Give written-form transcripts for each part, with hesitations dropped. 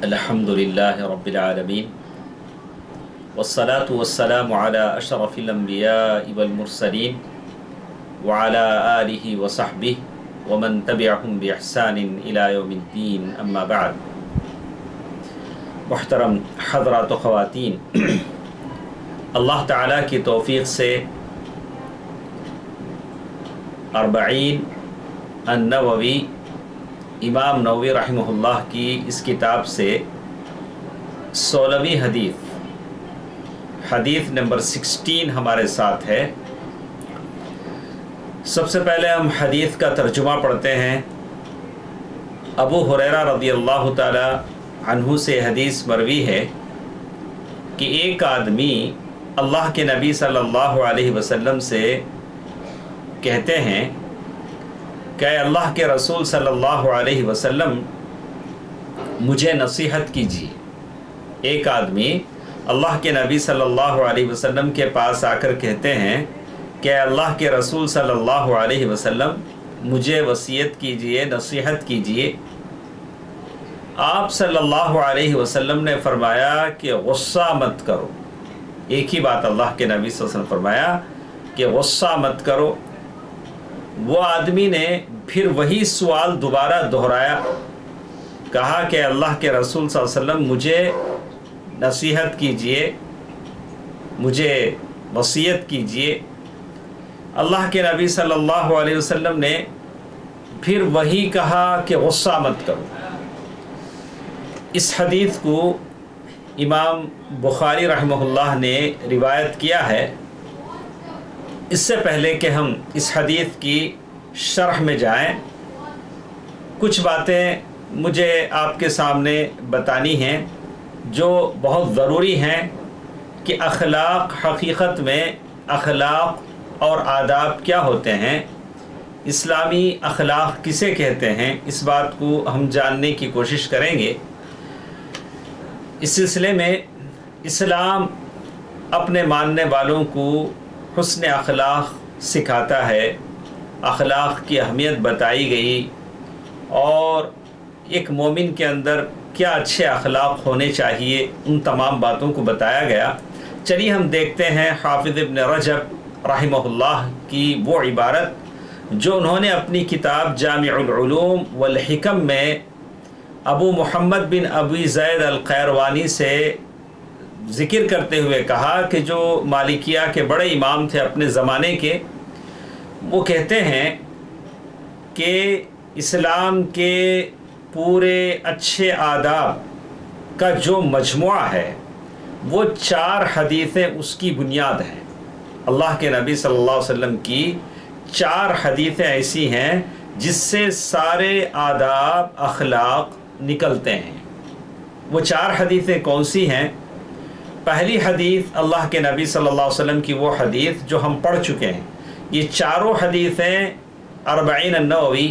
الحمدللہ رب العالمین والصلاة والسلام علی اشرف الانبیاء والمرسلین وعلی آلہ وصحبہ ومن تبعہم بإحسان الی یوم الدین اما بعد۔ محترم حضرات و خواتین، اللہ تعالیٰ کی توفیق سے اربعین النووی امام نووی رحمہ اللہ کی اس کتاب سے 16ویں حدیث نمبر 16 ہمارے ساتھ ہے۔ سب سے پہلے ہم حدیث کا ترجمہ پڑھتے ہیں۔ ابو ہریرہ رضی اللہ تعالی عنہ سے حدیث مروی ہے کہ ایک آدمی اللہ کے نبی صلی اللہ علیہ وسلم سے کہتے ہیں کہ اللہ کے رسول صلی اللہ علیہ وسلم مجھے نصیحت کیجیے۔ ایک آدمی اللہ کے نبی صلی اللہ علیہ وسلم کے پاس آ کر کہتے ہیں کہ اللہ کے رسول صلی اللہ علیہ وسلم مجھے وصیت کیجیے، نصیحت کیجیے۔ آپ صلی اللہ علیہ وسلم نے فرمایا کہ غصہ مت کرو۔ ایک ہی بات اللہ کے نبی صلی اللہ علیہ وسلم فرمایا کہ غصہ مت کرو۔ وہ آدمی نے پھر وہی سوال دوبارہ دہرایا، کہا کہ اللہ کے رسول صلی اللہ علیہ وسلم مجھے نصیحت کیجئے، مجھے وصیت کیجئے۔ اللہ کے نبی صلی اللہ علیہ وسلم نے پھر وہی کہا کہ غصہ مت کرو۔ اس حدیث کو امام بخاری رحمہ اللہ نے روایت کیا ہے۔ اس سے پہلے کہ ہم اس حدیث کی شرح میں جائیں، کچھ باتیں مجھے آپ کے سامنے بتانی ہیں جو بہت ضروری ہیں کہ اخلاق، حقیقت میں اخلاق اور آداب کیا ہوتے ہیں، اسلامی اخلاق کسے کہتے ہیں، اس بات کو ہم جاننے کی کوشش کریں گے۔ اس سلسلے میں اسلام اپنے ماننے والوں کو حسن اخلاق سکھاتا ہے، اخلاق کی اہمیت بتائی گئی، اور ایک مومن کے اندر کیا اچھے اخلاق ہونے چاہیے، ان تمام باتوں کو بتایا گیا۔ چلیے ہم دیکھتے ہیں حافظ ابن رجب رحمہ اللہ کی وہ عبارت جو انہوں نے اپنی کتاب جامع العلوم والحکم میں ابو محمد بن ابی زید القیروانی سے ذکر کرتے ہوئے کہا کہ جو مالکیہ کے بڑے امام تھے اپنے زمانے کے، وہ کہتے ہیں کہ اسلام کے پورے اچھے آداب کا جو مجموعہ ہے وہ 4 حدیثیں اس کی بنیاد ہیں۔ اللہ کے نبی صلی اللہ علیہ وسلم کی 4 حدیثیں ایسی ہیں جس سے سارے آداب، اخلاق نکلتے ہیں۔ وہ 4 حدیثیں کون سی ہیں؟ پہلی حدیث اللہ کے نبی صلی اللہ علیہ وسلم کی وہ حدیث جو ہم پڑھ چکے ہیں۔ یہ چاروں حدیثیں اربعین النووی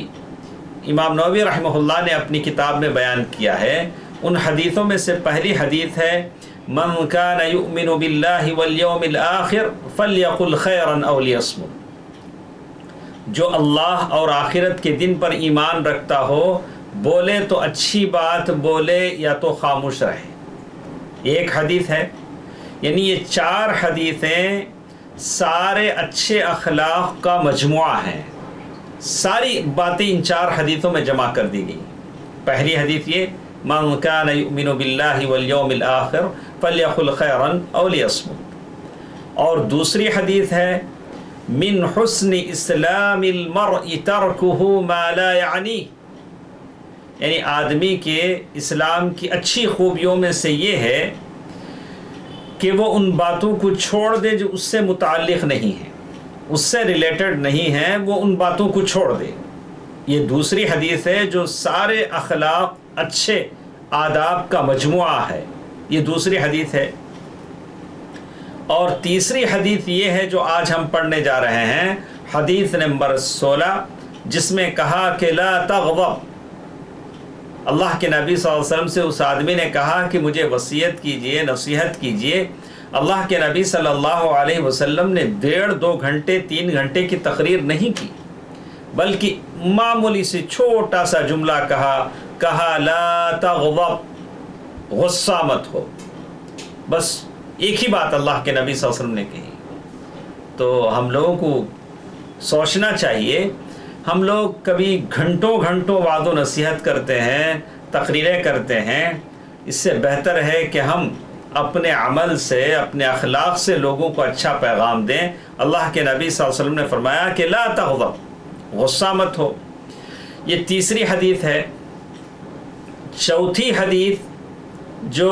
امام نووی رحمہ اللہ نے اپنی کتاب میں بیان کیا ہے۔ ان حدیثوں میں سے پہلی حدیث ہے من کان یؤمن باللہ والیوم الآخر فلیقل خیرا او لیصمت۔ جو اللہ اور آخرت کے دن پر ایمان رکھتا ہو، بولے تو اچھی بات بولے یا تو خاموش رہے۔ ایک حدیث ہے، یعنی یہ 4 حدیثیں سارے اچھے اخلاق کا مجموعہ ہیں۔ ساری باتیں ان 4 حدیثوں میں جمع کر دی گئی۔ پہلی حدیث یہ من کان یؤمن باللہ والیوم الآخر فلیقل خیرا او لیصمت، اور دوسری حدیث ہے من حسن اسلام المرء ترکہ ما لا یعنی، یعنی آدمی کے اسلام کی اچھی خوبیوں میں سے یہ ہے کہ وہ ان باتوں کو چھوڑ دے جو اس سے متعلق نہیں ہیں، اس سے ریلیٹڈ نہیں ہیں، وہ ان باتوں کو چھوڑ دے۔ یہ دوسری حدیث ہے جو سارے اخلاق، اچھے آداب کا مجموعہ ہے، یہ دوسری حدیث ہے۔ اور تیسری حدیث یہ ہے جو آج ہم پڑھنے جا رہے ہیں، حدیث نمبر 16، جس میں کہا کہ لا تغضب۔ اللہ کے نبی صلی اللہ علیہ وسلم سے اس آدمی نے کہا کہ مجھے وصیت کیجئے، نصیحت کیجئے۔ اللہ کے نبی صلی اللہ علیہ وسلم نے 1.5-2 گھنٹے 3 گھنٹے کی تقریر نہیں کی، بلکہ معمولی سے چھوٹا سا جملہ کہا لا تغضب، غصہ مت ہو. بس ایک ہی بات اللہ کے نبی صلی اللہ علیہ وسلم نے کہی. تو ہم لوگوں کو سوچنا چاہیے. ہم لوگ کبھی گھنٹوں گھنٹوں وعد و نصیحت کرتے ہیں, تقریریں کرتے ہیں. اس سے بہتر ہے کہ ہم اپنے عمل سے, اپنے اخلاق سے لوگوں کو اچھا پیغام دیں. اللہ کے نبی صلی اللہ علیہ وسلم نے فرمایا کہ لا تغضب, غصہ مت ہو. یہ تیسری حدیث ہے. چوتھی حدیث جو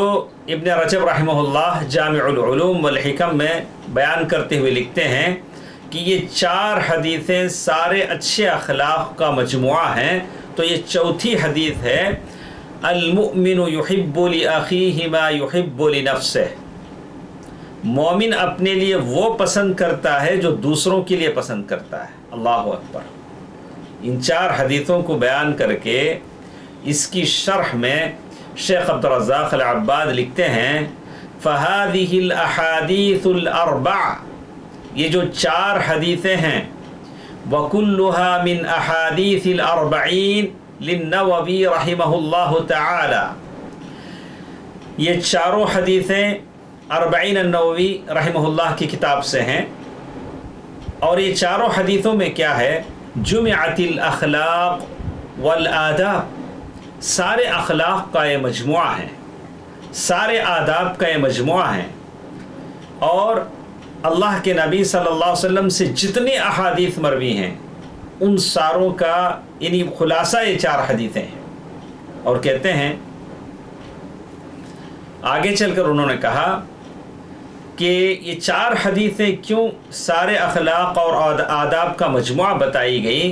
ابن رجب رحمہ اللہ جامع العلوم والحکم میں بیان کرتے ہوئے لکھتے ہیں کہ یہ 4 حدیثیں سارے اچھے اخلاق کا مجموعہ ہیں. تو یہ چوتھی حدیث ہے, المؤمن یحب لأخیہ ما یحب لنفسہ. مومن اپنے لیے وہ پسند کرتا ہے جو دوسروں کے لیے پسند کرتا ہے. اللہ اکبر. ان 4 حدیثوں کو بیان کر کے اس کی شرح میں شیخ عبدالرزاق العباد لکھتے ہیں فَهَذِهِ الْأَحَادِيثُ الْأَرْبَعَ, یہ جو 4 حدیثیں ہیں, وَكُلُّهَا مِنْ أَحَادِيثِ الْأَرْبَعِينَ لِلنَّوَوِي رحمہ اللہ تعالی. یہ چاروں حدیثیں اربعین النووی رحمہ اللہ کی کتاب سے ہیں. اور یہ چاروں حدیثوں میں کیا ہے؟ جمعت الاخلاق والآداب, سارے اخلاق کا یہ مجموعہ ہے, سارے آداب کا یہ مجموعہ ہے. اور اللہ کے نبی صلی اللہ علیہ وسلم سے جتنے احادیث مروی ہیں ان ساروں کا یعنی خلاصہ یہ 4 حدیثیں ہیں. اور کہتے ہیں آگے چل کر انہوں نے کہا کہ یہ 4 حدیثیں کیوں سارے اخلاق اور آداب کا مجموعہ بتائی گئی.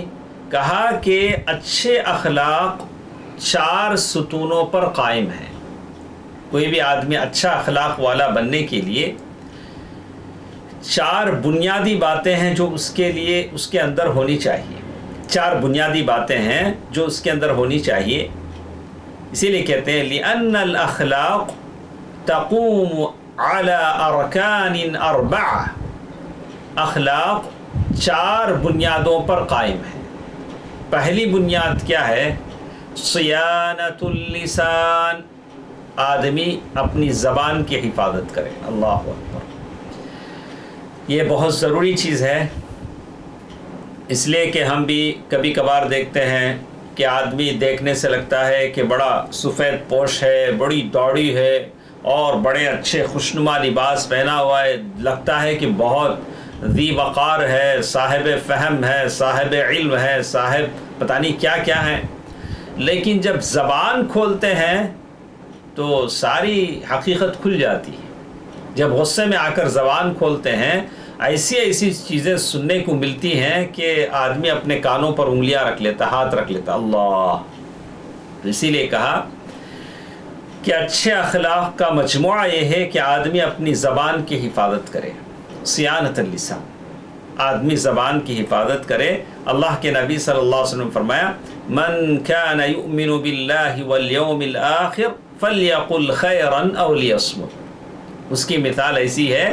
کہا کہ اچھے اخلاق 4 ستونوں پر قائم ہیں. کوئی بھی آدمی اچھا اخلاق والا بننے کے لیے 4 بنیادی باتیں ہیں جو اس کے اندر ہونی چاہیے. 4 بنیادی باتیں ہیں جو اس کے اندر ہونی چاہیے. اسی لیے کہتے ہیں لِأَنَّ الْأَخْلَاقُ تَقُومُ عَلَىٰ أَرْكَانٍ 4. اخلاق 4 بنیادوں پر قائم ہے. پہلی بنیاد کیا ہے؟ صیانۃ اللسان, آدمی اپنی زبان کی حفاظت کرے. اللہ اکبر. یہ بہت ضروری چیز ہے, اس لیے کہ ہم بھی کبھی کبھار دیکھتے ہیں کہ آدمی دیکھنے سے لگتا ہے کہ بڑا سفید پوش ہے, بڑی داڑھی ہے اور بڑے اچھے خوشنما لباس پہنا ہوا ہے, لگتا ہے کہ بہت ذی وقار ہے, صاحب فہم ہے, صاحب علم ہے, صاحب پتہ نہیں کیا کیا ہے. لیکن جب زبان کھولتے ہیں تو ساری حقیقت کھل جاتی ہے. جب غصے میں آ کر زبان کھولتے ہیں ایسی چیزیں سننے کو ملتی ہیں کہ آدمی اپنے کانوں پر انگلیاں رکھ لیتا, ہاتھ رکھ لیتا. اللہ. اسی لیے کہا کہ اچھے اخلاق کا مجموعہ یہ ہے کہ آدمی اپنی زبان کی حفاظت کرے. صیانۃ اللسان, آدمی زبان کی حفاظت کرے. اللہ کے نبی صلی اللہ علیہ وسلم نے فرمایا من كان يؤمن بالله واليوم الآخر فليقل خيرا أو ليصمت. اس کی مثال ایسی ہے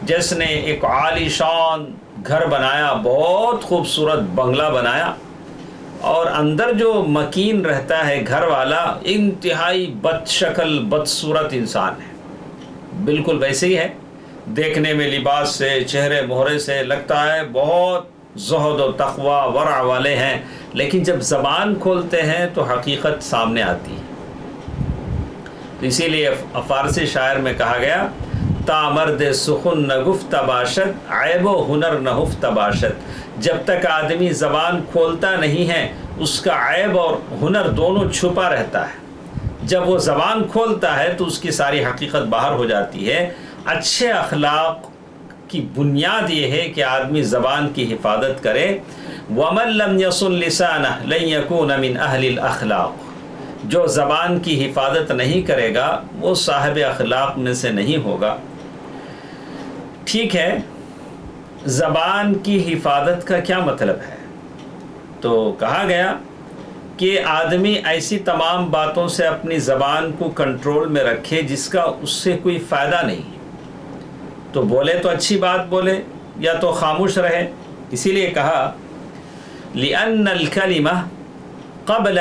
جس نے ایک عالی شان گھر بنایا, بہت خوبصورت بنگلہ بنایا, اور اندر جو مکین رہتا ہے گھر والا انتہائی بد شکل بدصورت انسان ہے. بالکل ویسے ہی ہے, دیکھنے میں لباس سے چہرے مہرے سے لگتا ہے بہت زہد و تقوی ورع والے ہیں, لیکن جب زبان کھولتے ہیں تو حقیقت سامنے آتی ہے. تو اسی لیے فارسی شاعر میں کہا گیا تا مرد سخن نہ گفت باشد عیب و ہنر نہ ہفت باشد. جب تک آدمی زبان کھولتا نہیں ہے اس کا عیب اور ہنر دونوں چھپا رہتا ہے. جب وہ زبان کھولتا ہے تو اس کی ساری حقیقت باہر ہو جاتی ہے. اچھے اخلاق کی بنیاد یہ ہے کہ آدمی زبان کی حفاظت کرے. وَمَن لَّمْ يَصُن لِسَانَهُ لَن يَكُونَ مِنْ أَهْلِ الْأَخْلَاقِ. جو زبان کی حفاظت نہیں کرے گا وہ صاحب اخلاق میں سے نہیں ہوگا. ٹھیک ہے, زبان کی حفاظت کا کیا مطلب ہے؟ تو کہا گیا کہ آدمی ایسی تمام باتوں سے اپنی زبان کو کنٹرول میں رکھے جس کا اس سے کوئی فائدہ نہیں. تو بولے تو اچھی بات بولے یا تو خاموش رہے. اسی لیے کہا لِأَنَّ الْكَلِمَةَ قَبْلَ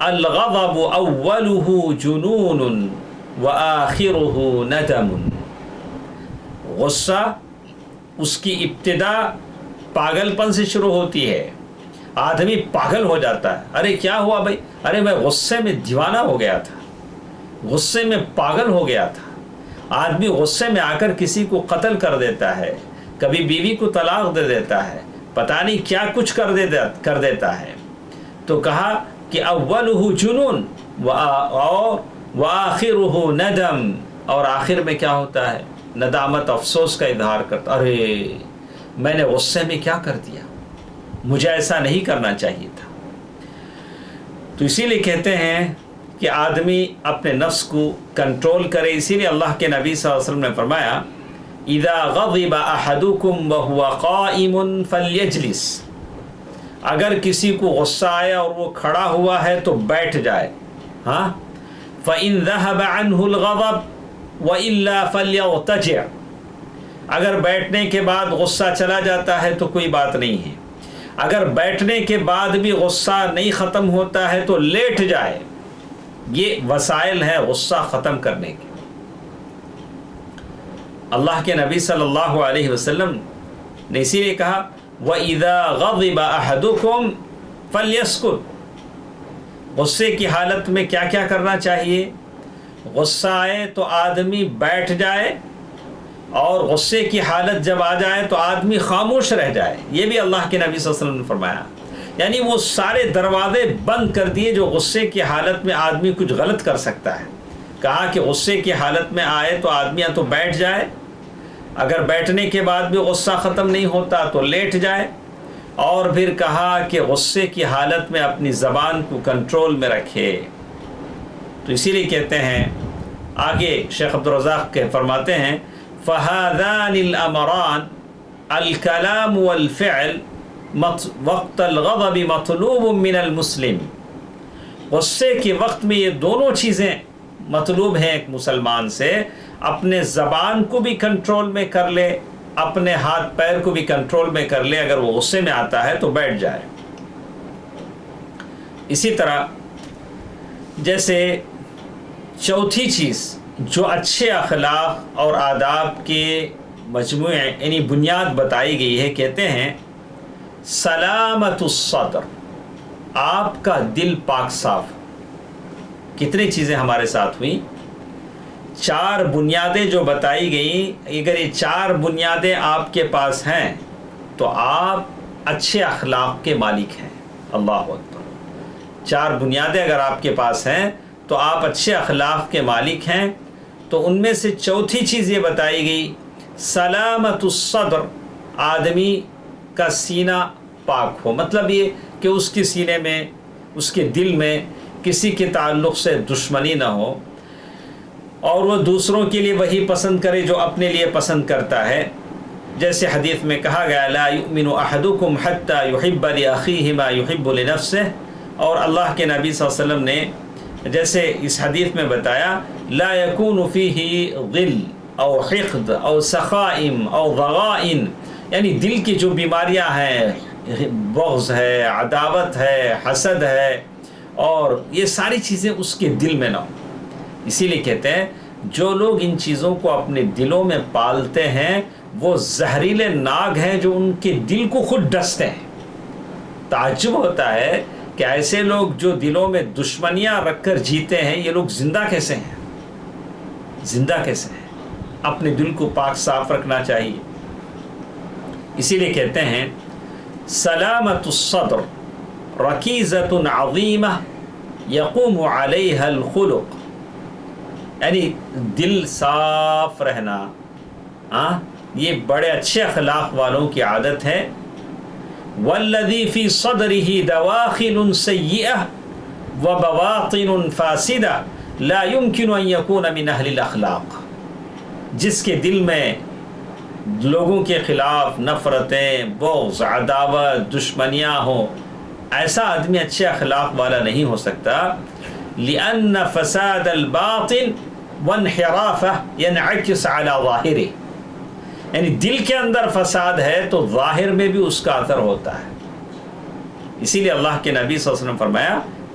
الغضب اولہ جنون وآخرہ ندم، غصہ اس کی ابتدا پاگل پن سے شروع ہوتی ہے، آدمی پاگل ہو جاتا ہے، ارے کیا ہوا بھائی، ارے میں غصے میں دیوانہ ہو گیا تھا، غصے میں پاگل ہو گیا تھا۔ آدمی غصے میں آ کر کسی کو قتل کر دیتا ہے، کبھی بیوی کو طلاق دے دیتا ہے، پتہ نہیں کیا کچھ کر دیتا ہے۔ تو کہا کہ اولہ جنون وآخرہ ندم، اور آخر میں کیا ہوتا ہے؟ ندامت، افسوس کا اظہار کرتا، ارے میں نے غصے میں کیا کر دیا، مجھے ایسا نہیں کرنا چاہیے تھا۔ تو اسی لیے کہتے ہیں کہ آدمی اپنے نفس کو کنٹرول کرے۔ اسی لیے اللہ کے نبی صلی اللہ علیہ وسلم نے فرمایا اذا غضب احدکم وهو قائم فلیجلس، اگر کسی کو غصہ آئے اور وہ کھڑا ہوا ہے تو بیٹھ جائے، ہاں، فإن ذهب عنه الغضب وإلا فليضطجع، اگر بیٹھنے کے بعد غصہ چلا جاتا ہے تو کوئی بات نہیں ہے، اگر بیٹھنے کے بعد بھی غصہ نہیں ختم ہوتا ہے تو لیٹ جائے۔ یہ وسائل ہیں غصہ ختم کرنے کے۔ اللہ کے نبی صلی اللہ علیہ وسلم نے اسی لیے کہا وَإِذَا غَضِبَ أَحَدُكُمْ فَلْيَسْكُتْ، غصے کی حالت میں کیا کیا کرنا چاہیے؟ غصہ آئے تو آدمی بیٹھ جائے، اور غصے کی حالت جب آ جائے تو آدمی خاموش رہ جائے۔ یہ بھی اللہ کے نبی صلی اللہ علیہ وسلم نے فرمایا، یعنی وہ سارے دروازے بند کر دیے جو غصے کی حالت میں آدمی کچھ غلط کر سکتا ہے۔ کہا کہ غصے کی حالت میں آئے تو آدمی یا تو بیٹھ جائے، اگر بیٹھنے کے بعد بھی غصہ ختم نہیں ہوتا تو لیٹ جائے، اور پھر کہا کہ غصے کی حالت میں اپنی زبان کو کنٹرول میں رکھے۔ تو اسی لیے کہتے ہیں آگے شیخ عبدالرزاق کے فرماتے ہیں فَهَذَانِ الْأَمْرَانِ الْكَلَامُ وَالْفِعْلُ وقت الغضب مطلوب من المسلم، غصے کے وقت میں یہ دونوں چیزیں مطلوب ہیں ایک مسلمان سے، اپنے زبان کو بھی کنٹرول میں کر لے، اپنے ہاتھ پیر کو بھی کنٹرول میں کر لے، اگر وہ غصے میں آتا ہے تو بیٹھ جائے۔ اسی طرح جیسے چوتھی چیز جو اچھے اخلاق اور آداب کے مجموعے یعنی بنیاد بتائی گئی ہے، کہتے ہیں سلامت الصدر، آپ کا دل پاک صاف۔ کتنی چیزیں ہمارے ساتھ ہوئیں؟ 4 بنیادیں جو بتائی گئیں، اگر یہ 4 بنیادیں آپ کے پاس ہیں تو آپ اچھے اخلاق کے مالک ہیں۔ اللہ اکبر، 4 بنیادیں اگر آپ کے پاس ہیں تو آپ اچھے اخلاق کے مالک ہیں۔ تو ان میں سے چوتھی چیز یہ بتائی گئی سلامت الصدر، آدمی کا سینہ پاک ہو، مطلب یہ کہ اس کے سینے میں، اس کے دل میں کسی کے تعلق سے دشمنی نہ ہو، اور وہ دوسروں کے لیے وہی پسند کرے جو اپنے لیے پسند کرتا ہے۔ جیسے حدیث میں کہا گیا لا یؤمن احدکم حتی یحب لاخیہ ما یحب لنفسہ، اور اللہ کے نبی صلی اللہ علیہ وسلم نے جیسے اس حدیث میں بتایا لا یکون فیہ غل او حقد او سخائم او ضغائن، یعنی دل کی جو بیماریاں ہیں، بغض ہے، عداوت ہے، حسد ہے، اور یہ ساری چیزیں اس کے دل میں نہ ہوں۔ اسی لیے کہتے ہیں جو لوگ ان چیزوں کو اپنے دلوں میں پالتے ہیں وہ زہریلے ناگ ہیں جو ان کے دل کو خود ڈستے ہیں۔ تعجب ہوتا ہے کہ ایسے لوگ جو دلوں میں دشمنیاں رکھ کر جیتے ہیں، یہ لوگ زندہ کیسے ہیں؟ زندہ کیسے ہیں؟ اپنے دل کو پاک صاف رکھنا چاہیے۔ اسی لیے کہتے ہیں سلامت الصدر رکیزۃ عظیمہ یقوم علیہا الخلق، یعنی دل صاف رہنا، یہ بڑے اچھے اخلاق والوں کی عادت ہے۔ والذی فی صدرہ دواخل سیئہ وبواطن فاسدہ لا يمکن ان یکون من اہل الاخلاق، جس کے دل میں لوگوں کے خلاف نفرتیں، بغض، عداوت، دشمنیاں ہوں، ایسا آدمی اچھے اخلاق والا نہیں ہو سکتا۔ لأن فساد الباطن وانحرافہ ينعکس على ظاہرہ، یعنی دل کے اندر فساد ہے تو ظاہر میں بھی اس کا اثر ہوتا ہے۔ اسی لیے اللہ کے نبی صلی اللہ علیہ وسلم فرمایا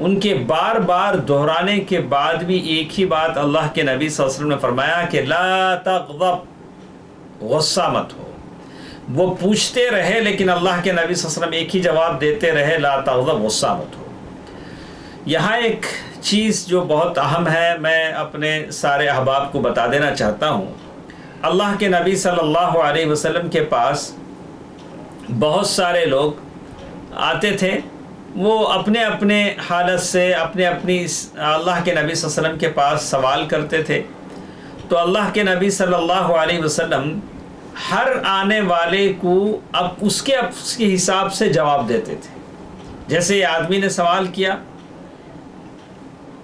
ان کے بار بار دہرانے کے بعد بھی ایک ہی بات اللہ کے نبی صلی اللہ علیہ وسلم نے فرمایا کہ لا تغضب، غصہ مت ہو۔ وہ پوچھتے رہے لیکن اللہ کے نبی صلی اللہ علیہ وسلم ایک ہی جواب دیتے رہے، لا تغضب، غصہ مت ہو۔ یہاں ایک چیز جو بہت اہم ہے، میں اپنے سارے احباب کو بتا دینا چاہتا ہوں۔ اللہ کے نبی صلی اللہ علیہ وسلم کے پاس بہت سارے لوگ آتے تھے، وہ اپنے اپنے حالت سے اپنی اللہ کے نبی صلی اللہ علیہ وسلم کے پاس سوال کرتے تھے، تو اللہ کے نبی صلی اللہ علیہ وسلم ہر آنے والے کو اب اس کے حساب سے جواب دیتے تھے۔ جیسے یہ آدمی نے سوال کیا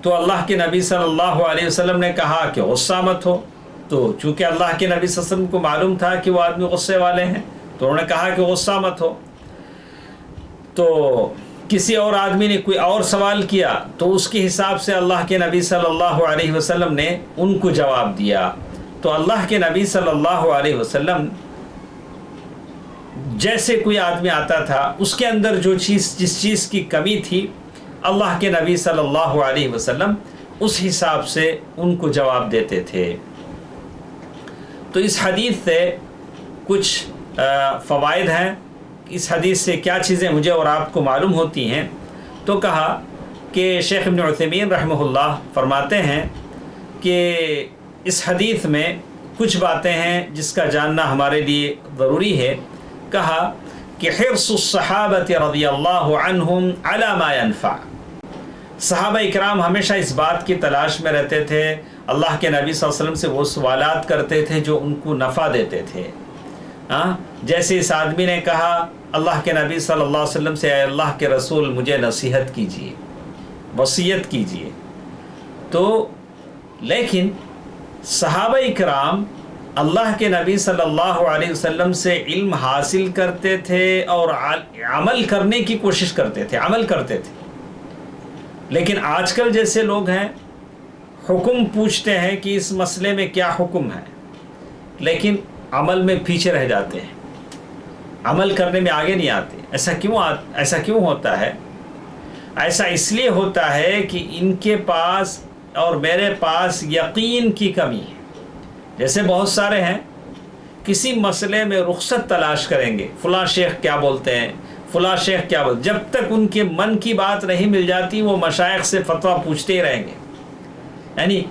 تو اللہ کے نبی صلی اللہ علیہ وسلم نے کہا کہ غصہ مت ہو، تو چونکہ اللہ کے نبی صلی اللہ علیہ وسلم کو معلوم تھا کہ وہ آدمی غصے والے ہیں تو انہوں نے کہا کہ غصہ مت ہو۔ تو کسی اور آدمی نے کوئی اور سوال کیا تو اس کے حساب سے اللہ کے نبی صلی اللہ علیہ وسلم نے ان کو جواب دیا۔ تو اللہ کے نبی صلی اللہ علیہ وسلم جیسے کوئی آدمی آتا تھا اس کے اندر جس چیز کی کمی تھی، اللہ کے نبی صلی اللہ علیہ وسلم اس حساب سے ان کو جواب دیتے تھے۔ تو اس حدیث سے کچھ فوائد ہیں، اس حدیث سے کیا چیزیں مجھے اور آپ کو معلوم ہوتی ہیں۔ تو کہا کہ شیخ ابن عثیمین رحمہ اللہ فرماتے ہیں کہ اس حدیث میں کچھ باتیں ہیں جس کا جاننا ہمارے لیے ضروری ہے۔ کہا کہ حرص الصحابۃ رضی اللہ عنہم علی ما ینفع، صحابہ اکرام ہمیشہ اس بات کی تلاش میں رہتے تھے، اللہ کے نبی صلی اللہ علیہ وسلم سے وہ سوالات کرتے تھے جو ان کو نفع دیتے تھے۔ جیسے اس آدمی نے کہا اللہ کے نبی صلی اللہ علیہ وسلم سے، اے اللہ کے رسول مجھے نصیحت کیجیے، وصیت کیجیے۔ تو لیکن صحابہ اکرام اللہ کے نبی صلی اللہ علیہ وسلم سے علم حاصل کرتے تھے اور عمل کرنے کی کوشش کرتے تھے، عمل کرتے تھے۔ لیکن آج کل جیسے لوگ ہیں، حکم پوچھتے ہیں کہ اس مسئلے میں کیا حکم ہے، لیکن عمل میں پیچھے رہ جاتے ہیں، عمل کرنے میں آگے نہیں آتے۔ ایسا کیوں ہوتا ہے؟ ایسا اس لیے ہوتا ہے کہ ان کے پاس اور میرے پاس یقین کی کمی ہے۔ جیسے بہت سارے ہیں کسی مسئلے میں رخصت تلاش کریں گے، فلاں شیخ کیا بولتے ہیں، فلاں شیخ کیا بولتے، جب تک ان کے من کی بات نہیں مل جاتی وہ مشائخ سے فتویٰ پوچھتے ہی رہیں گے۔ یعنی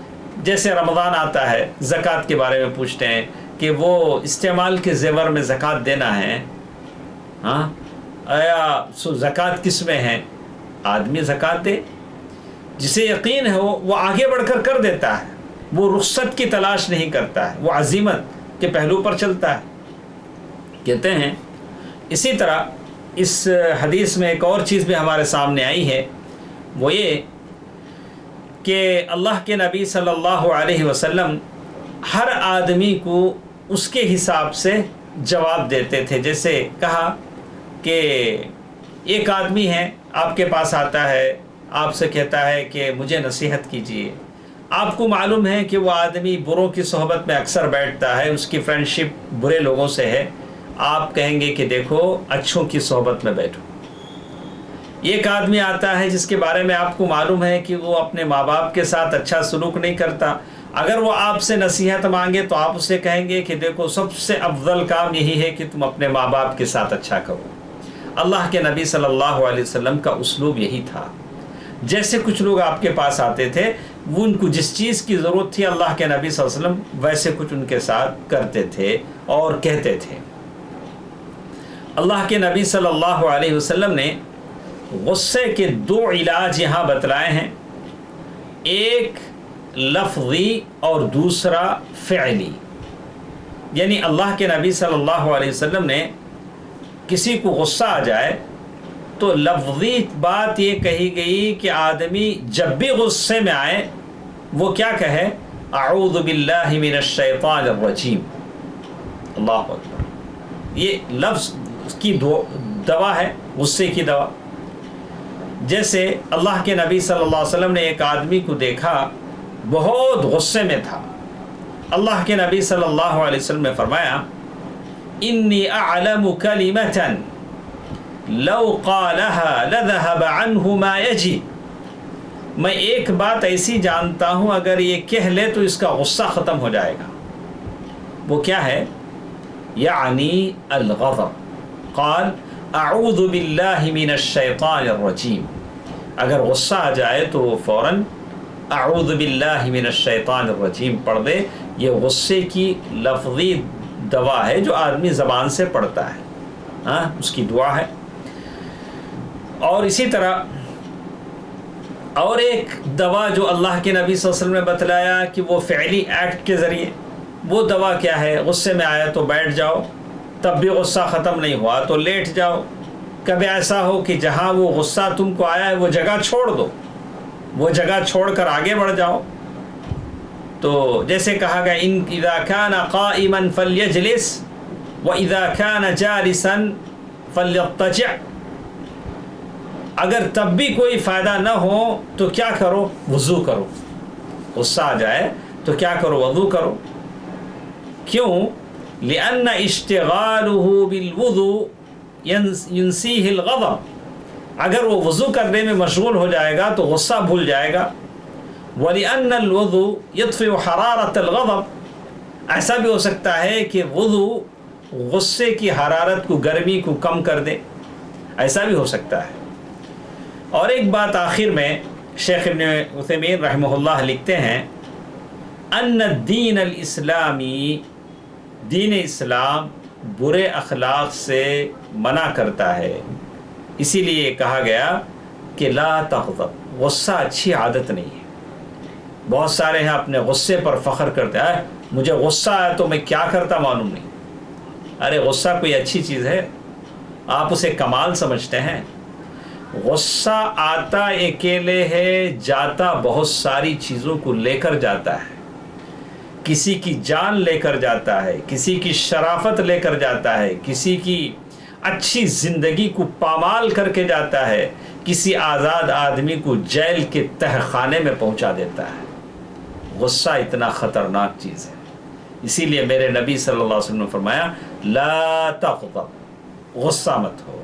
جیسے رمضان آتا ہے، زکوٰۃ کے بارے میں پوچھتے ہیں کہ وہ استعمال کے زیور میں زکوٰۃ دینا ہے، زکوٰۃ کس میں ہے؟ آدمی زکوٰۃ دے، جسے یقین ہے وہ آگے بڑھ کر کر دیتا ہے، وہ رخصت کی تلاش نہیں کرتا ہے، وہ عزیمت کے پہلو پر چلتا ہے۔ کہتے ہیں اسی طرح اس حدیث میں ایک اور چیز بھی ہمارے سامنے آئی ہے، وہ یہ کہ اللہ کے نبی صلی اللہ علیہ وسلم ہر آدمی کو اس کے حساب سے جواب دیتے تھے۔ جیسے کہا کہ ایک آدمی ہے آپ کے پاس آتا ہے، آپ سے کہتا ہے کہ مجھے نصیحت کیجیے۔ آپ کو معلوم ہے کہ وہ آدمی بروں کی صحبت میں اکثر بیٹھتا ہے، اس کی فرینڈشپ برے لوگوں سے ہے، آپ کہیں گے کہ دیکھو اچھوں کی صحبت میں بیٹھو۔ ایک آدمی آتا ہے جس کے بارے میں آپ کو معلوم ہے کہ وہ اپنے ماں باپ کے ساتھ اچھا سلوک نہیں کرتا، اگر وہ آپ سے نصیحت مانگے تو آپ اسے کہیں گے کہ دیکھو سب سے افضل کام یہی ہے کہ تم اپنے ماں باپ کے ساتھ اچھا کرو۔ اللہ کے نبی صلی اللہ علیہ وسلم کا اسلوب یہی تھا۔ جیسے کچھ لوگ آپ کے پاس آتے تھے، وہ ان کو جس چیز کی ضرورت تھی اللہ کے نبی صلی اللہ علیہ وسلم ویسے کچھ ان کے ساتھ کرتے تھے اور کہتے تھے۔ اللہ کے نبی صلی اللہ علیہ وسلم نے غصے کے دو علاج یہاں بتلائے ہیں، ایک لفظی اور دوسرا فعلی۔ یعنی اللہ کے نبی صلی اللہ علیہ وسلم نے کسی کو غصہ آ جائے تو لفظی بات یہ کہی گئی کہ آدمی جب بھی غصے میں آئے وہ کیا کہے؟ اعوذ باللہ من الشیطان الرجیم، اللہ اکبر۔ یہ لفظ کی دوا ہے، غصے کی دوا۔ جیسے اللہ کے نبی صلی اللہ علیہ وسلم نے ایک آدمی کو دیکھا بہت غصے میں تھا، اللہ کے نبی صلی اللہ علیہ وسلم نے فرمایا انی اعلم کلمۃ لو قالها لذهب عنه ما يجي، میں ایک بات ایسی جانتا ہوں اگر یہ کہہ لے تو اس کا غصہ ختم ہو جائے گا. وہ کیا ہے؟ یعنی الغضب. قال اعوذ باللہ من الشیطان الرجیم. اگر غصہ آ جائے تو وہ فوراً اعوذ باللہ من الشیطان الرجیم پڑھ دے. یہ غصے کی لفظی دوا ہے جو آدمی زبان سے پڑھتا ہے، ہاں اس کی دعا ہے. اور اسی طرح اور ایک دوا جو اللہ کے نبی صلی اللہ علیہ وسلم نے بتلایا کہ وہ فعلی ایکٹ کے ذریعے، وہ دوا کیا ہے؟ غصے میں آیا تو بیٹھ جاؤ، تب بھی غصہ ختم نہیں ہوا تو لیٹ جاؤ. کبھی ایسا ہو کہ جہاں وہ غصہ تم کو آیا ہے وہ جگہ چھوڑ دو، وہ جگہ چھوڑ کر آگے بڑھ جاؤ. تو جیسے کہا گیا ان اذا كان قائما فليجلس واذا كان جالسا فليضطجع. اگر تب بھی کوئی فائدہ نہ ہو تو کیا کرو؟ وضو کرو. غصہ آ جائے تو کیا کرو؟ وضو کرو. کیوں؟ لأن اشتغاله بالوضوء ينسيه الغضب. اگر وہ وضو کرنے میں مشغول ہو جائے گا تو غصہ بھول جائے گا. وَلِأَنَّ الْوُضُوء يَطْفِئُ حَرَارَةَ الْغَضَبِ. ایسا بھی ہو سکتا ہے کہ وضو غصے کی حرارت کو، گرمی کو کم کر دے، ایسا بھی ہو سکتا ہے. اور ایک بات آخر میں شیخ ابن عثیمین رحمہ اللہ لکھتے ہیں ان الدین الاسلامی، دین اسلام برے اخلاق سے منع کرتا ہے. اسی لیے کہا گیا کہ لا تغضب. غصہ اچھی عادت نہیں ہے. بہت سارے ہیں اپنے غصے پر فخر کرتے ہیں، مجھے غصہ آیا تو میں کیا کرتا معلوم نہیں. ارے غصہ کوئی اچھی چیز ہے؟ آپ اسے کمال سمجھتے ہیں؟ غصہ آتا اکیلے ہے، جاتا بہت ساری چیزوں کو لے کر جاتا ہے. کسی کی جان لے کر جاتا ہے، کسی کی شرافت لے کر جاتا ہے، کسی کی اچھی زندگی کو پامال کر کے جاتا ہے، کسی آزاد آدمی کو جیل کے تہ خانے میں پہنچا دیتا ہے. غصہ اتنا خطرناک چیز ہے. اسی لیے میرے نبی صلی اللہ علیہ وسلم نے فرمایا لا تغضب، غصہ مت ہو.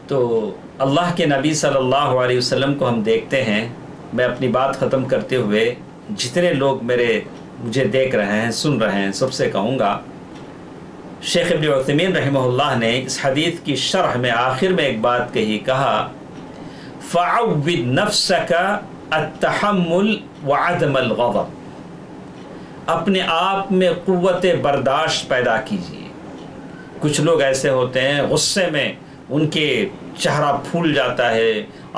تو اللہ کے نبی صلی اللہ علیہ وسلم کو ہم دیکھتے ہیں. میں اپنی بات ختم کرتے ہوئے جتنے لوگ مجھے دیکھ رہے ہیں، سن رہے ہیں، سب سے کہوں گا، شیخ ابن عثیمین رحمہ اللہ نے اس حدیث کی شرح میں آخر میں ایک بات کہی، کہا فَعَوِّدْ نَفْسَكَ التَّحَمُّلْ وَعَدْمَ الْغَضَبِ. اپنے آپ میں قوت برداشت پیدا کیجیے. کچھ لوگ ایسے ہوتے ہیں غصے میں ان کے چہرہ پھول جاتا ہے،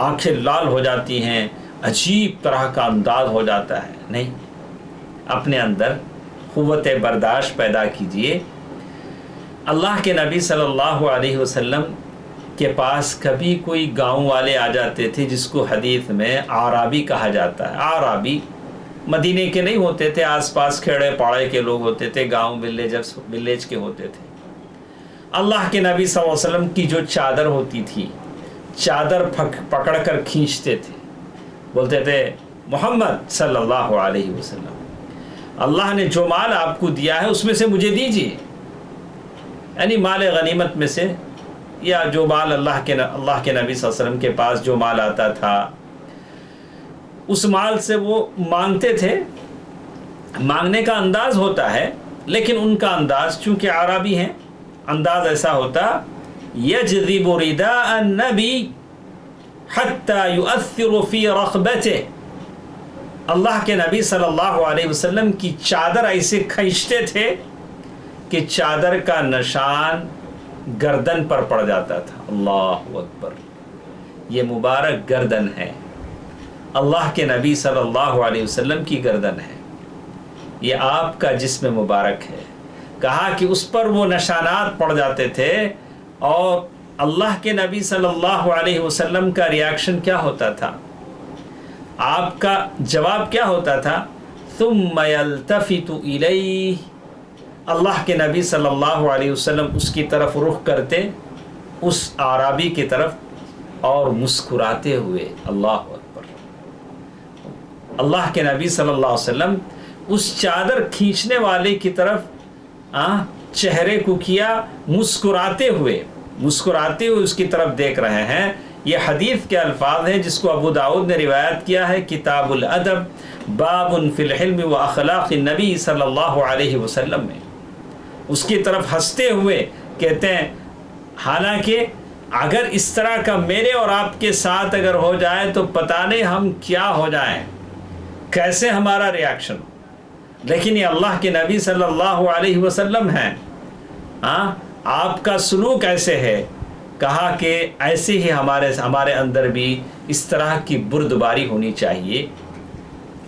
آنکھیں لال ہو جاتی ہیں، عجیب طرح کا انداز ہو جاتا ہے. نہیں، اپنے اندر قوت برداشت پیدا کیجیے. اللہ کے نبی صلی اللہ علیہ وسلم کے پاس کبھی کوئی گاؤں والے آ جاتے تھے جس کو حدیث میں اعرابی کہا جاتا ہے. اعرابی مدینے کے نہیں ہوتے تھے، آس پاس کھیڑے پاڑے کے لوگ ہوتے تھے، گاؤں ولیج کے ہوتے تھے. اللہ کے نبی صلی اللہ علیہ وسلم کی جو چادر ہوتی تھی، چادر پکڑ کر کھینچتے تھے، بولتے تھے محمد صلی اللہ علیہ وسلم، اللہ نے جو مال آپ کو دیا ہے اس میں سے مجھے دیجیے. یعنی مال غنیمت میں سے، یا جو مال اللہ کے نبی صلی اللہ علیہ وسلم کے پاس جو مال آتا تھا اس مال سے وہ مانگتے تھے. مانگنے کا انداز ہوتا ہے، لیکن ان کا انداز چونکہ عربی ہیں، انداز ایسا ہوتا یجذب رداء النبی حتی یؤثر فی رقبته. اللہ کے نبی صلی اللہ علیہ وسلم کی چادر ایسے کھینچتے تھے کہ چادر کا نشان گردن پر پڑ جاتا تھا. اللہ اکبر، یہ مبارک گردن ہے، اللہ کے نبی صلی اللہ علیہ وسلم کی گردن ہے، یہ آپ کا جسم مبارک ہے. کہا کہ اس پر وہ نشانات پڑ جاتے تھے، اور اللہ کے نبی صلی اللہ علیہ وسلم کا ریاکشن کیا ہوتا تھا؟ آپ کا جواب کیا ہوتا تھا؟ ثم یلتفت الیہ. اللہ کے نبی صلی اللہ علیہ وسلم اس کی طرف رخ کرتے، اس اعرابی کی طرف، اور مسکراتے ہوئے. اللہ اکبر. اللہ کے نبی صلی اللہ علیہ وسلم اس چادر کھینچنے والے کی طرف چہرے کو کیا، مسکراتے ہوئے اس کی طرف دیکھ رہے ہیں. یہ حدیث کے الفاظ ہیں جس کو ابو داؤد نے روایت کیا ہے کتاب الادب باب فی الحلم و اخلاق النبی صلی اللہ علیہ وسلم میں. اس کی طرف ہنستے ہوئے کہتے ہیں حالانکہ اگر اس طرح کا میرے اور آپ کے ساتھ اگر ہو جائے تو پتہ نہیں ہم کیا ہو جائیں، کیسے ہمارا ریاکشن، لیکن یہ اللہ کے نبی صلی اللہ علیہ وسلم ہیں. آپ کا سلوک ایسے ہے. کہا کہ ایسے ہی ہمارے اندر بھی اس طرح کی بردباری ہونی چاہیے.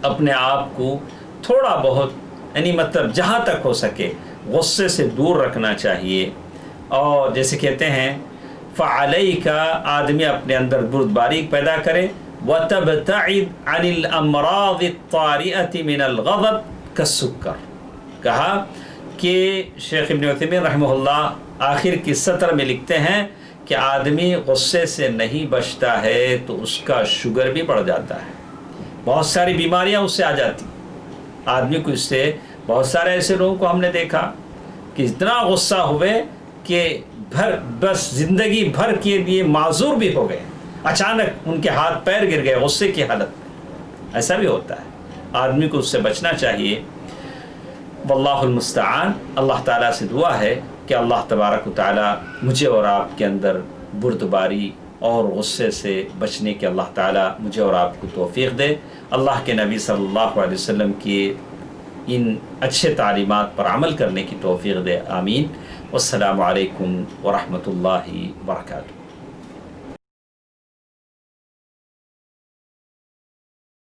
اپنے آپ کو تھوڑا بہت یعنی مطلب جہاں تک ہو سکے غصے سے دور رکھنا چاہیے. اور جیسے کہتے ہیں فعلیک آدمی اپنے اندر بردباری پیدا کرے وَتَبْتَعِدْ عَنِ الْأَمْرَاضِ الطَّارِئَةِ مِنَ الْغَضَبِ كَالسُّكَّرِ. کہا کہ شیخ ابن عثیمین رحمہ اللہ آخر کی سطر میں لکھتے ہیں کہ آدمی غصے سے نہیں بچتا ہے تو اس کا شوگر بھی بڑھ جاتا ہے، بہت ساری بیماریاں اس سے آ جاتی آدمی کو. اس سے بہت سارے ایسے لوگوں کو ہم نے دیکھا کہ اتنا غصہ ہوئے کہ بس زندگی بھر کے لیے معذور بھی ہو گئے، اچانک ان کے ہاتھ پیر گر گئے غصے کی حالت میں. ایسا بھی ہوتا ہے، آدمی کو اس سے بچنا چاہیے. واللہ المستعان. اللہ تعالیٰ سے دعا ہے کہ اللہ تبارک و تعالیٰ مجھے اور آپ کے اندر بردباری اور غصے سے بچنے کے اللہ تعالیٰ مجھے اور آپ کو توفیق دے. اللہ کے نبی صلی اللہ علیہ وسلم کی ان اچھے تعلیمات پر عمل کرنے کی توفیق دے. آمین. والسلام علیکم ورحمۃ اللہ وبرکاتہ.